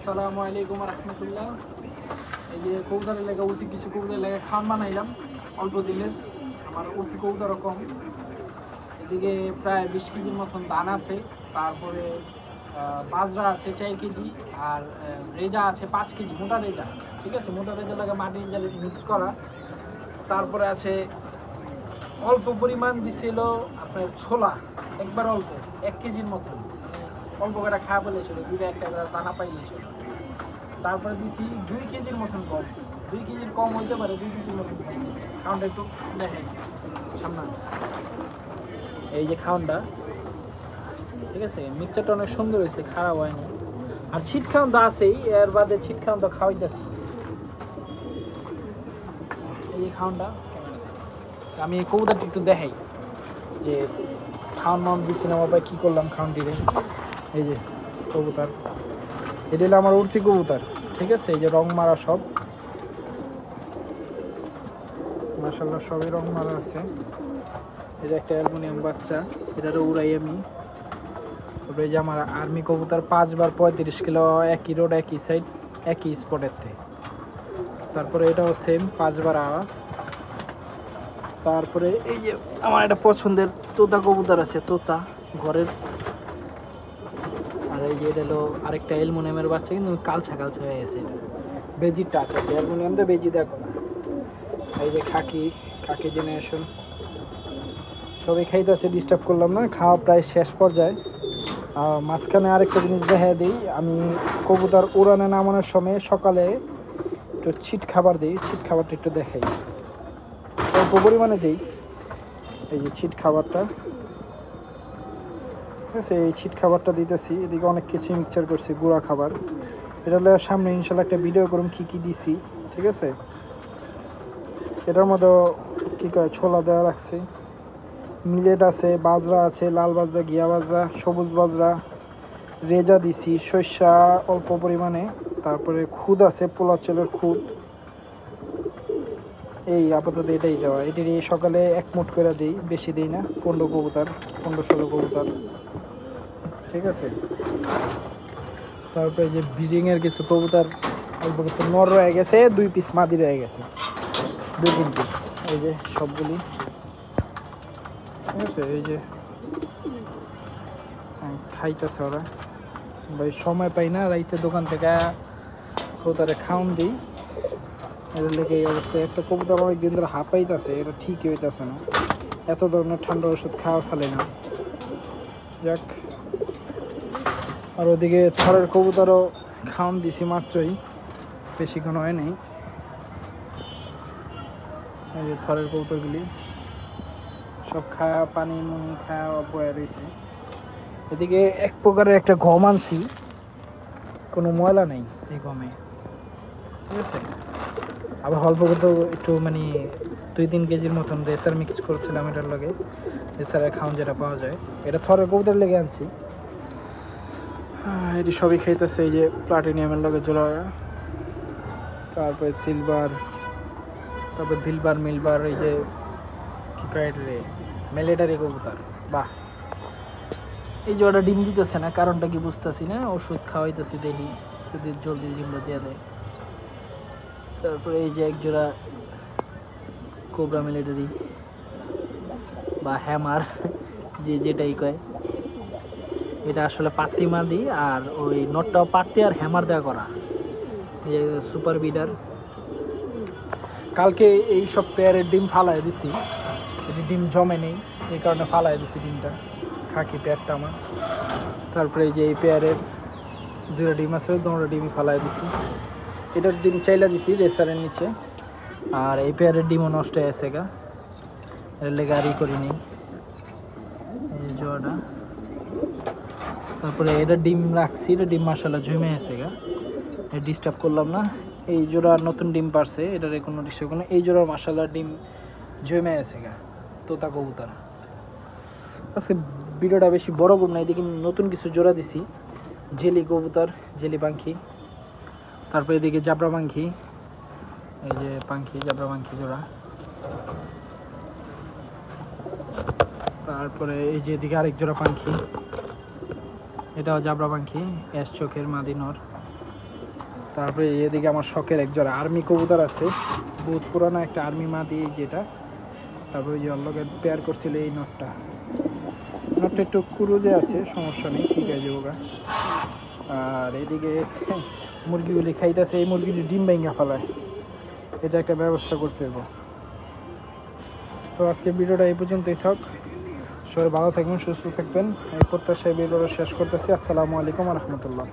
আসসালামু আলাইকুম রহমতুল্লাহ। এই যে কবুতরের লেগে উঠি কিছু কবুতরের লেগে খাওয়ান বানাইলাম অল্প দিনের। আমার উঠি কবুতর কম, এদিকে প্রায় 20 কেজির মতন দান আছে, তারপরে বাজরা আছে 4 কেজি, আর রেজা আছে 5 কেজি, মোটা রেজা। ঠিক আছে, মোটা রেজা লাগে মাটির জালে মিক্স করা। তারপরে আছে অল্প পরিমাণ দিছিল আপনার ছোলা, একবার অল্প 1 কেজির মতন, অল্প করে খাওয়া বলেছিল, দুটো একটা দানা পাইলেছিল। তারপরে দিচ্ছি 2 কেজির মতন কম, 2 কেজির কম হইতে পারে, 2 কেজির মতন কম দিচ্ছি। খাওয়ানটা একটু দেখেন সামনে, এই যে খাওয়ানটা, ঠিক আছে, মিক্সচারটা অনেক সুন্দর হয়েছে, খারাপ হয়নি। আর ছিট খাওয়ান তো আছেই, এর বাদে ছিট খাওয়ান তো খাওয়াইতেছি। এই যে খাওয়ানটা, আমি এই কবুতরটা একটু দেখাই যে খাওয়ান নাম দিচ্ছি না বাবা, কী করলাম খাওয়ানটিরে। এই যে কবুতর, এটা হলো আমার উড়তি কবুতর, ঠিক আছে। এই যে রং মারা সব, মাশাআল্লাহ সবই রং মারা আছে। এই যে একটা অ্যালুমিনিয়াম বাচ্চা, এটারও উড়াই আমি। তারপরে এই যে আমার আর্মি কবুতর 5 বার 35 কিলো, একই রোড একই সাইড একই স্পটের থেকে। তারপরে এটাও সেম 5 বার আওয়া। তারপরে এই যে আমার একটা পছন্দের তোতা কবুতর আছে, তোতা ঘরের। আর এই যে এটা হলো আরেকটা অ্যালুমিনিয়ামের বাচ্চা, কিন্তু কালচা কালচা হয়ে গেছে, এটা বেজির টাচ আছে, অ্যালুমিনিয়াম দিয়ে বেজি দেখো না। এই যে খাকি জেনারেশন সবাই খাইতেছে, ডিস্টার্ব করলাম না, খাওয়া প্রায় শেষ পর্যায়ে। মাঝখানে আরেকটা জিনিস দেখা দিই, আমি কবুতর উড়ানে নামানোর সময় সকালে একটু ছিট খাবার দিই, ছিট খাবারটা একটু দেখাই, অল্প পরিমাণে দিই। এই যে ছিট খাবারটা, ঠিক আছে, এই ছিট খাবারটা দিতেছি। এদিকে অনেক কিছু মিক্সচার করছি, গুঁড়া খাবার। এটা হলে সামনে ইনশাল্লাহ একটা ভিডিও করুন কী কী দিছি, ঠিক আছে। এটার মধ্যে কী কয় ছোলা দেওয়া রাখছি, মিলেট আছে, বাজরা আছে, লাল বাজরা, ঘিয়া বাজরা, সবুজ বাজরা, রেজা দিছি, সর্ষা অল্প পরিমাণে, তারপরে খুদ আছে, পোলা চালের খুদ। এই আপাতত এটাই দেওয়া। এটি সকালে 1 মুঠ করে দিই, বেশি দিই না। 15 কবুতর, 15-16 কবুতর, ঠিক আছে। তারপরে যে ব্রিডিংয়ের কিছু কবুতর অল্প কিছু নর রয়ে গেছে, 2 পিস মাদি রয়ে গেছে, 2-3 পিস। এই যে সবগুলি, ঠিক আছে। এই যে খাইতেছে ওরা, ভাই সময় পাই না, রাইতে দোকান থেকে কবুতরে খাওয়ান দিই, এর লেগে এই অবস্থা। একটা কবুতর অনেক দিন ধরে হাঁপাইতেছে, এটা ঠিকই হইতেছে না, এত ধরনের ঠান্ডার ওষুধ খাওয়া ফেলে না। যাক, আর ওদিকে থরের কবুতরও খাওয়ান দিছি মাত্রই, বেশিক্ষণ হয় নাই। এই যে থরের কবুতরগুলি সব খাওয়া, পানি মুনি খাওয়া বয়ে রয়েছে। এদিকে এক প্রকারের একটা গম আনছি, কোনো ময়লা নেই এই গমে, ঠিক আছে। আবার অল্প করতে একটু মানে 2-3 কেজির মতন রেসার মিক্স করছিলাম এটার লগে, রেসারের খাওয়ান যেটা পাওয়া যায়, এটা থরের কবুতর লেগে আনছি। এটি সবই খাইতেছে। এই যে প্লাটিনিয়ামের লগে জোড়া, তারপরে সিলভার, তারপর দিলবার মিলবার, এই যে কি কয় রে, মিলিটারি কবুতর। বাহ, এই যে ওটা ডিম দিতেছে না, কারণটা কি বুঝতেছি না, ওষুধ খাওয়াইতেছি, দেখি যদি জলদি ডিমটা দিয়ে দেয়। তারপরে এই যে এক জোড়া কোবরা মিলিটারি বা হ্যামার, যেটাই কয়, এটা আসলে পাত্তি মাদি, আর ওই নটটাও পাত্তি আর হ্যামার দেওয়া করা, যে সুপার বিডার। কালকে এই সব পেয়ারের ডিম ফালাই দিছি, এটি ডিম জমে নেই, এই কারণে ফালাই দিছি ডিমটা, খাকি পেয়ারটা আমার। তারপরে এই যে এই পেয়ারের 2টা ডিম আছে, 2টা ডিমই ফালাই দিছি। এটার ডিম চাইলা দিছি রেসারের নিচে, আর এই পেয়ারের ডিমও নষ্ট হয়ে গেছে গা, এর লেগে আর ই করিনি, এই জোয়াটা। তারপরে এটা ডিম রাখছি, এটা ডিম মাশাআল্লাহ ঝুমে গেছে গা, ডিস্টার্ব করলাম না। এই জোড়া নতুন ডিম পারছে, এটার কোনো ডিস্টার্ব করলাম। এই জোড়া মাশাআল্লাহ ডিম ঝুমে গেছে গা, তোতা কবুতর। আজকে ভিডিওটা বেশি বড় করব না, এদিকে নতুন কিছু জোড়া দিছি, জেলি কবুতর, জেলি পাখি। তারপরে এদিকে জাবরা পাখি, এই যে পাখি, জাবরা পাখি জোড়া। তারপরে এই যে এদিকে আরেক জোড়া পাখি, এটাও জাবরা পাখি, অ্যাশ চোখের মাদি নর। তারপরে এদিকে আমার শখের একজন আর্মি কবুতর আছে, বহুত পুরানো একটা আর্মি মা দিয়ে যেটা। তারপরে যে অল্লকে পেয়ার করছিল এই নটটা একটু কুরুজে আছে, সমস্যা নেই, ঠিক আছে ওগা। আর এদিকে মুরগিগুলি খাইতেছে, এই মুরগিটি ডিম ভেঙে ফেলায়, এটা একটা ব্যবস্থা করতে হবে। তো আজকে ভিডিওটা এই পর্যন্তই থাক, সবাই ভালো থাকবেন, সুস্থ থাকবেন, এই প্রত্যাশায় ভিডিওটা শেষ করতেছি। আসসালামু আলাইকুম রহমতুল্লাহ।